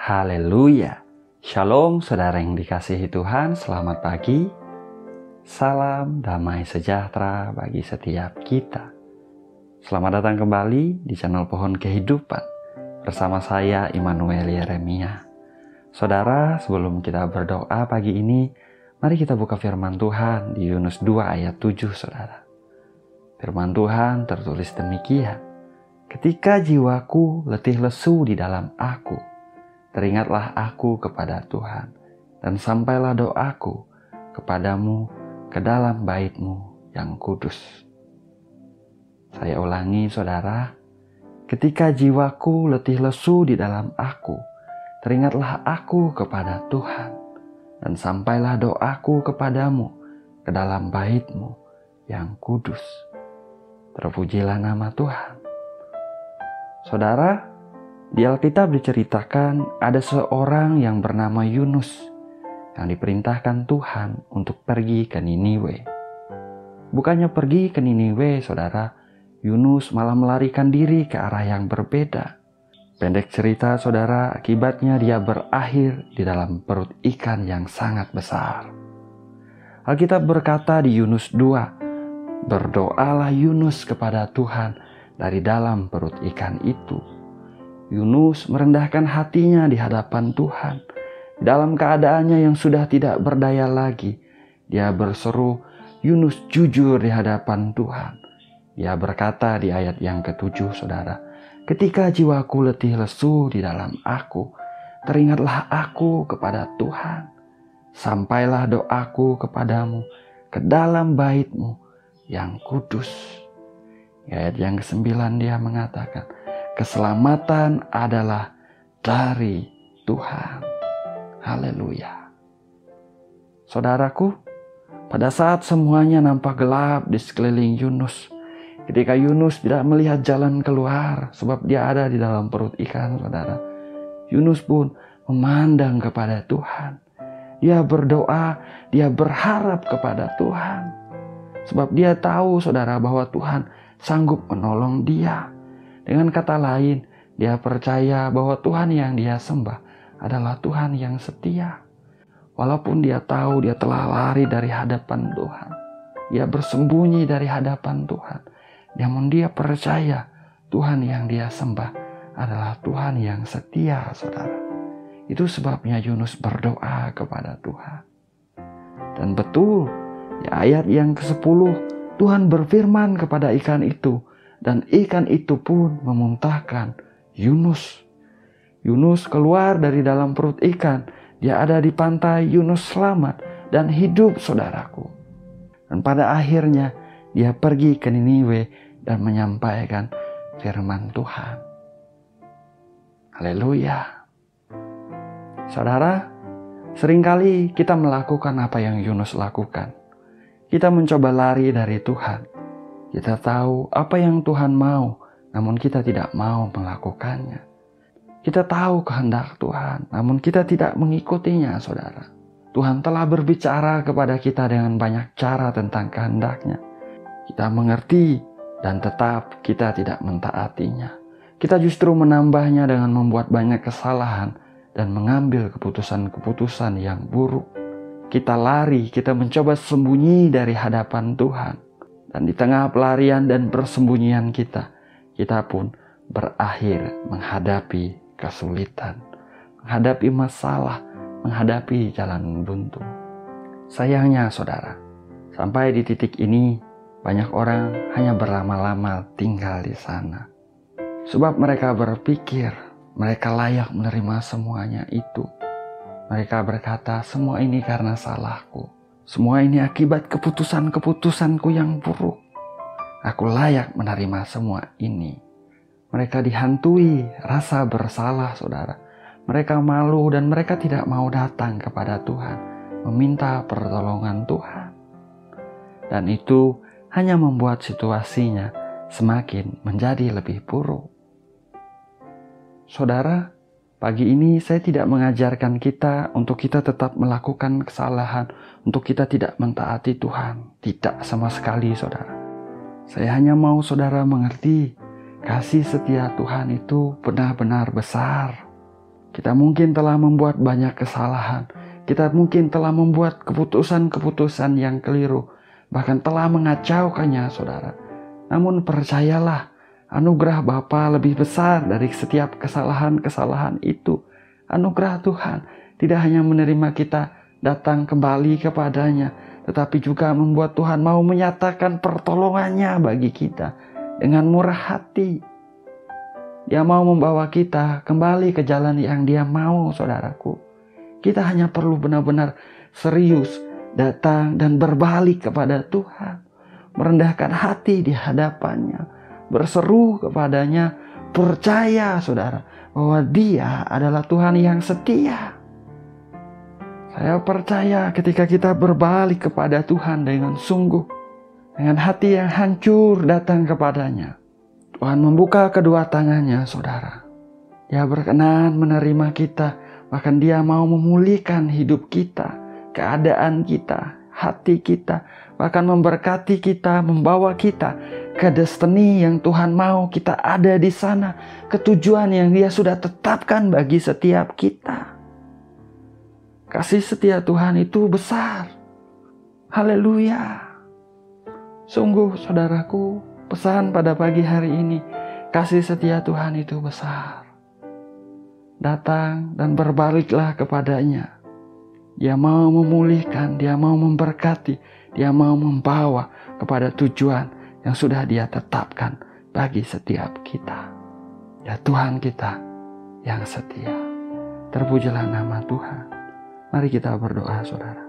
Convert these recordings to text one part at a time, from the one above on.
Haleluya. Shalom saudara yang dikasihi Tuhan, selamat pagi. Salam damai sejahtera bagi setiap kita. Selamat datang kembali di channel Pohon Kehidupan bersama saya Immanuel Yeremia. Saudara, sebelum kita berdoa pagi ini, mari kita buka firman Tuhan di Yunus 2 ayat 7 saudara. Firman Tuhan tertulis demikian. Ketika jiwaku letih lesu di dalam aku, teringatlah aku kepada Tuhan, dan sampailah doaku kepadamu ke dalam bait-Mu yang kudus. Saya ulangi saudara, ketika jiwaku letih lesu di dalam aku, teringatlah aku kepada Tuhan, dan sampailah doaku kepadamu ke dalam bait-Mu yang kudus. Terpujilah nama Tuhan. Saudara, di Alkitab diceritakan ada seorang yang bernama Yunus yang diperintahkan Tuhan untuk pergi ke Niniwe. Bukannya pergi ke Niniwe, saudara, Yunus malah melarikan diri ke arah yang berbeda. Pendek cerita, saudara, akibatnya dia berakhir di dalam perut ikan yang sangat besar. Alkitab berkata di Yunus 2, berdoalah Yunus kepada Tuhan dari dalam perut ikan itu. Yunus merendahkan hatinya di hadapan Tuhan. Dalam keadaannya yang sudah tidak berdaya lagi, dia berseru, Yunus jujur di hadapan Tuhan. Dia berkata di ayat yang ke-7, saudara, ketika jiwaku letih lesu di dalam aku, teringatlah aku kepada Tuhan. Sampailah doaku kepadamu ke dalam bait-Mu yang kudus. Di ayat yang ke-9 dia mengatakan, keselamatan adalah dari Tuhan. Haleluya. Saudaraku, pada saat semuanya nampak gelap di sekeliling Yunus, ketika Yunus tidak melihat jalan keluar sebab dia ada di dalam perut ikan, saudara, Yunus pun memandang kepada Tuhan. Dia berdoa, dia berharap kepada Tuhan. Sebab dia tahu, saudara, bahwa Tuhan sanggup menolong dia. Dengan kata lain, dia percaya bahwa Tuhan yang dia sembah adalah Tuhan yang setia. Walaupun dia tahu dia telah lari dari hadapan Tuhan, dia bersembunyi dari hadapan Tuhan, namun dia percaya Tuhan yang dia sembah adalah Tuhan yang setia, saudara. Itu sebabnya Yunus berdoa kepada Tuhan. Dan betul, di ayat yang ke-10, Tuhan berfirman kepada ikan itu, dan ikan itu pun memuntahkan Yunus. Yunus keluar dari dalam perut ikan. Dia ada di pantai, Yunus selamat dan hidup, saudaraku. Dan pada akhirnya dia pergi ke Niniwe dan menyampaikan firman Tuhan. Haleluya. Saudara, seringkali kita melakukan apa yang Yunus lakukan. Kita mencoba lari dari Tuhan. Kita tahu apa yang Tuhan mau, namun kita tidak mau melakukannya. Kita tahu kehendak Tuhan, namun kita tidak mengikutinya, saudara. Tuhan telah berbicara kepada kita dengan banyak cara tentang kehendaknya. Kita mengerti dan tetap kita tidak mentaatinya. Kita justru menambahnya dengan membuat banyak kesalahan dan mengambil keputusan-keputusan yang buruk. Kita lari, kita mencoba sembunyi dari hadapan Tuhan. Dan di tengah pelarian dan persembunyian kita pun berakhir menghadapi kesulitan, menghadapi masalah, menghadapi jalan buntu. Sayangnya, saudara, sampai di titik ini banyak orang hanya berlama-lama tinggal di sana. Sebab mereka berpikir mereka layak menerima semuanya itu. Mereka berkata, semua ini karena salahku. Semua ini akibat keputusan-keputusanku yang buruk. Aku layak menerima semua ini. Mereka dihantui rasa bersalah, saudara. Mereka malu dan mereka tidak mau datang kepada Tuhan, meminta pertolongan Tuhan. Dan itu hanya membuat situasinya semakin menjadi lebih buruk. Saudara, pagi ini saya tidak mengajarkan kita untuk kita tetap melakukan kesalahan, untuk kita tidak mentaati Tuhan. Tidak sama sekali, saudara. Saya hanya mau saudara mengerti, kasih setia Tuhan itu benar-benar besar. Kita mungkin telah membuat banyak kesalahan. Kita mungkin telah membuat keputusan-keputusan yang keliru, bahkan telah mengacaukannya, saudara. Namun percayalah, anugerah Bapa lebih besar dari setiap kesalahan-kesalahan itu. Anugerah Tuhan tidak hanya menerima kita datang kembali kepadanya, tetapi juga membuat Tuhan mau menyatakan pertolongannya bagi kita dengan murah hati. Dia mau membawa kita kembali ke jalan yang Dia mau, saudaraku. Kita hanya perlu benar-benar serius datang dan berbalik kepada Tuhan, merendahkan hati di hadapannya, berseru kepadanya, percaya, saudara, bahwa Dia adalah Tuhan yang setia. Saya percaya ketika kita berbalik kepada Tuhan dengan sungguh, dengan hati yang hancur datang kepadanya, Tuhan membuka kedua tangannya, saudara. Dia berkenan menerima kita, bahkan Dia mau memulihkan hidup kita, keadaan kita, hati kita, bahkan memberkati kita, membawa kita ke destiny yang Tuhan mau kita ada di sana, ke tujuan yang Dia sudah tetapkan bagi setiap kita. Kasih setia Tuhan itu besar. Haleluya. Sungguh, saudaraku, pesan pada pagi hari ini, kasih setia Tuhan itu besar. Datang dan berbaliklah kepadanya. Dia mau memulihkan, Dia mau memberkati, Dia mau membawa kepada tujuan yang sudah Dia tetapkan bagi setiap kita. Ya Tuhan kita yang setia. Terpujilah nama Tuhan. Mari kita berdoa, saudara.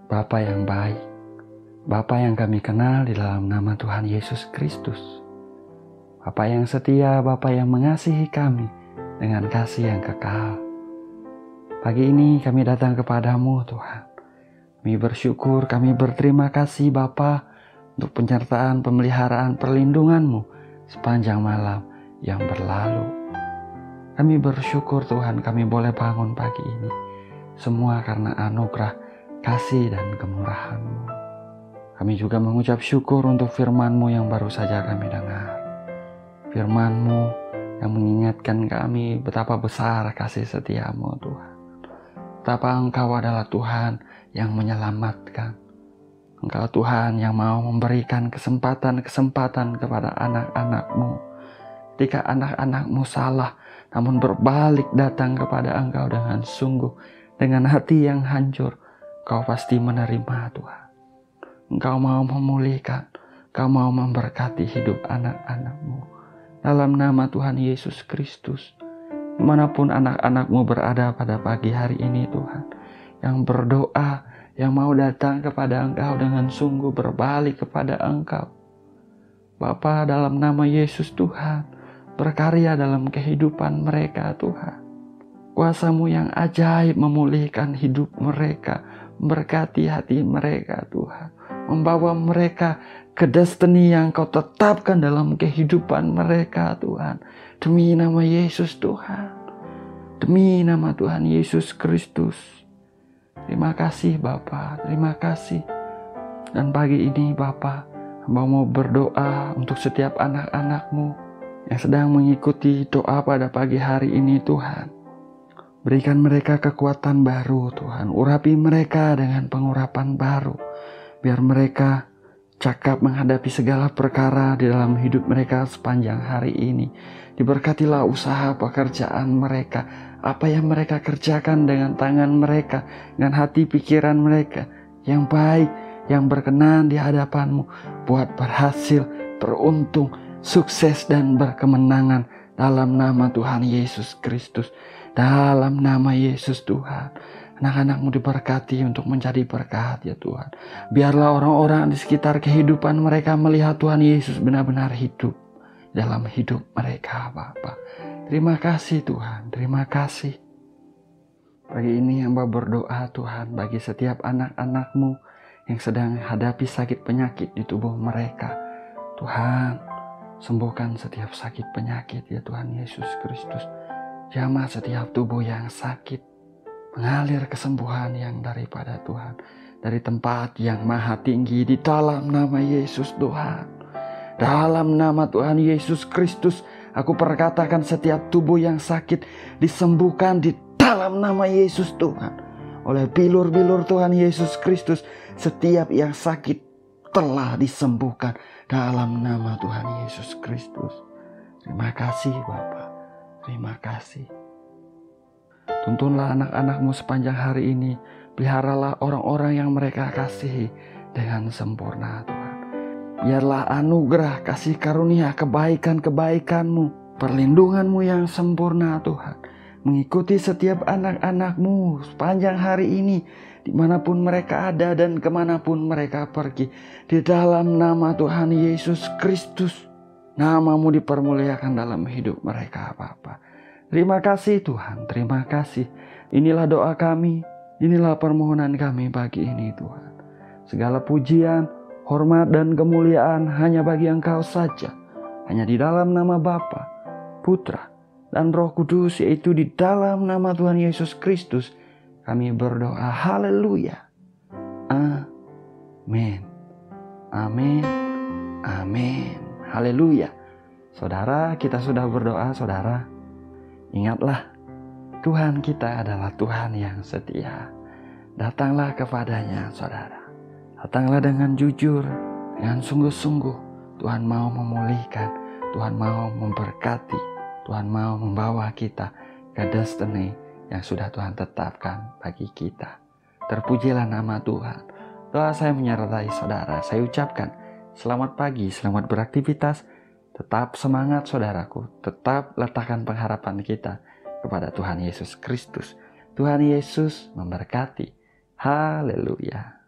Bapa yang baik, Bapa yang kami kenal di dalam nama Tuhan Yesus Kristus. Bapa yang setia, Bapa yang mengasihi kami dengan kasih yang kekal. Pagi ini kami datang kepadamu, Tuhan. Kami bersyukur, kami berterima kasih Bapa untuk penyertaan, pemeliharaan, perlindungan-Mu sepanjang malam yang berlalu. Kami bersyukur Tuhan, kami boleh bangun pagi ini. Semua karena anugerah, kasih dan kemurahan-Mu. Kami juga mengucap syukur untuk firman-Mu yang baru saja kami dengar. Firman-Mu yang mengingatkan kami betapa besar kasih setia-Mu, Tuhan. Betapa Engkau adalah Tuhan yang menyelamatkan. Engkau Tuhan yang mau memberikan kesempatan-kesempatan kepada anak-anak-Mu. Ketika anak-anak-Mu salah, namun berbalik datang kepada Engkau dengan sungguh, dengan hati yang hancur, Engkau pasti menerima, Tuhan. Engkau mau memulihkan, Engkau mau memberkati hidup anak-anak-Mu. Dalam nama Tuhan Yesus Kristus, dimanapun anak-anak-Mu berada pada pagi hari ini, Tuhan, yang berdoa, yang mau datang kepada Engkau dengan sungguh berbalik kepada Engkau. Bapa, dalam nama Yesus Tuhan, berkarya dalam kehidupan mereka, Tuhan. Kuasa-Mu yang ajaib memulihkan hidup mereka, memberkati hati mereka, Tuhan. Membawa mereka ke destiny yang Kau tetapkan dalam kehidupan mereka, Tuhan. Demi nama Yesus, Tuhan. Demi nama Tuhan Yesus Kristus. Terima kasih Bapa, terima kasih. Dan pagi ini Bapa, hamba mau berdoa untuk setiap anak-anak-Mu yang sedang mengikuti doa pada pagi hari ini, Tuhan. Berikan mereka kekuatan baru, Tuhan. Urapi mereka dengan pengurapan baru. Biar mereka cakap menghadapi segala perkara di dalam hidup mereka sepanjang hari ini. Diberkatilah usaha pekerjaan mereka. Apa yang mereka kerjakan dengan tangan mereka, dengan hati pikiran mereka yang baik, yang berkenan di hadapan-Mu. Buat berhasil, beruntung, sukses dan berkemenangan dalam nama Tuhan Yesus Kristus. Dalam nama Yesus Tuhan, anak-anak-Mu diberkati untuk menjadi berkat ya Tuhan. Biarlah orang-orang di sekitar kehidupan mereka melihat Tuhan Yesus benar-benar hidup dalam hidup mereka, Bapa. Terima kasih Tuhan, terima kasih. Pagi ini hamba berdoa Tuhan bagi setiap anak-anak-Mu yang sedang hadapi sakit penyakit di tubuh mereka. Tuhan, sembuhkan setiap sakit penyakit ya Tuhan Yesus Kristus. Jamah setiap tubuh yang sakit. Mengalir kesembuhan yang daripada Tuhan. Dari tempat yang maha tinggi di dalam nama Yesus Tuhan. Dalam nama Tuhan Yesus Kristus. Aku perkatakan setiap tubuh yang sakit disembuhkan di dalam nama Yesus Tuhan. Oleh bilur-bilur Tuhan Yesus Kristus, setiap yang sakit telah disembuhkan dalam nama Tuhan Yesus Kristus. Terima kasih Bapa, terima kasih. Tuntunlah anak-anak-Mu sepanjang hari ini. Peliharalah orang-orang yang mereka kasihi dengan sempurna Tuhan. Biarlah anugerah, kasih karunia, kebaikan-kebaikan-Mu, perlindungan-Mu yang sempurna Tuhan, mengikuti setiap anak-anak-Mu sepanjang hari ini, dimanapun mereka ada dan kemanapun mereka pergi. Di dalam nama Tuhan Yesus Kristus, nama-Mu dipermuliakan dalam hidup mereka Bapa. Terima kasih Tuhan, terima kasih. Inilah doa kami, inilah permohonan kami pagi ini Tuhan. Segala pujian, hormat dan kemuliaan hanya bagi Engkau saja. Hanya di dalam nama Bapa, Putra, dan Roh Kudus, yaitu di dalam nama Tuhan Yesus Kristus, kami berdoa. Haleluya. Amin. Amin. Amin. Haleluya. Saudara, kita sudah berdoa, saudara. Ingatlah, Tuhan kita adalah Tuhan yang setia. Datanglah kepadanya, saudara. Datanglah dengan jujur, dengan sungguh-sungguh. Tuhan mau memulihkan, Tuhan mau memberkati, Tuhan mau membawa kita ke destiny yang sudah Tuhan tetapkan bagi kita. Terpujilah nama Tuhan. Doa saya menyertai saudara. Saya ucapkan selamat pagi, selamat beraktivitas. Tetap semangat saudaraku. Tetap letakkan pengharapan kita kepada Tuhan Yesus Kristus. Tuhan Yesus memberkati. Haleluya.